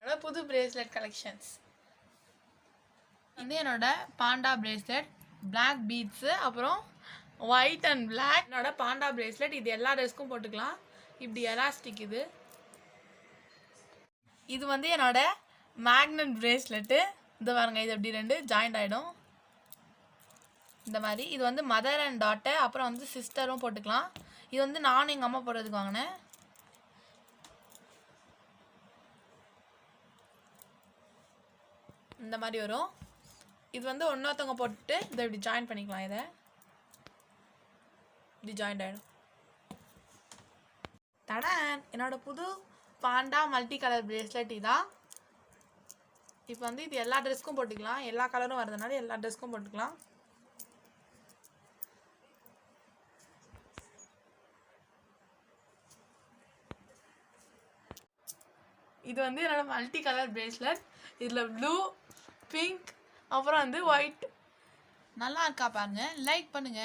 என்னோட புது bracelet collections. இது என்னோட பாண்டா பிரேஸ்லெட், பிளாக் பீட்ஸு, அப்புறம் ஒயிட் அண்ட் பிளாக். என்னோட பாண்டா பிரேஸ்லெட் இது எல்லா ட்ரெஸ்க்கும் போட்டுக்கலாம். இப்படி எலாஸ்டிக் இது. இது வந்து என்னோட மேக்னெட் பிரேஸ்லெட்டு. இது பாருங்க, இது எப்படி ரெண்டு ஜாயிண்ட் ஆகிடும் இந்த மாதிரி. இது வந்து மதர் அண்ட் டாட்டர், அப்புறம் வந்து சிஸ்டரும் போட்டுக்கலாம். இது வந்து நானும் எங்கள் அம்மா போடுறதுக்கு வாங்கினேன். இந்த மாதிரி வரும். இது வந்து ஒன்றொருத்தவங்க போட்டுட்டு இதை இப்படி ஜாயின் பண்ணிக்கலாம். இதை இப்படி ஜாயிண்ட் ஆகிடும். தடன் என்னோட புது பாண்டா மல்டி கலர் பிரேஸ்லெட் இதான். இப்போ வந்து இது எல்லா ட்ரெஸ்க்கும் போட்டுக்கலாம். எல்லா கலரும் வரதுனால எல்லா ட்ரெஸ்க்கும் போட்டுக்கலாம். இது வந்து என்னோட மல்டி கலர் பிரேஸ்லெட். இதில் ப்ளூ, பிங்க், அப்புறம் வந்து ஒயிட். நல்லா இருக்கா பாருங்க. லைக் பண்ணுங்க.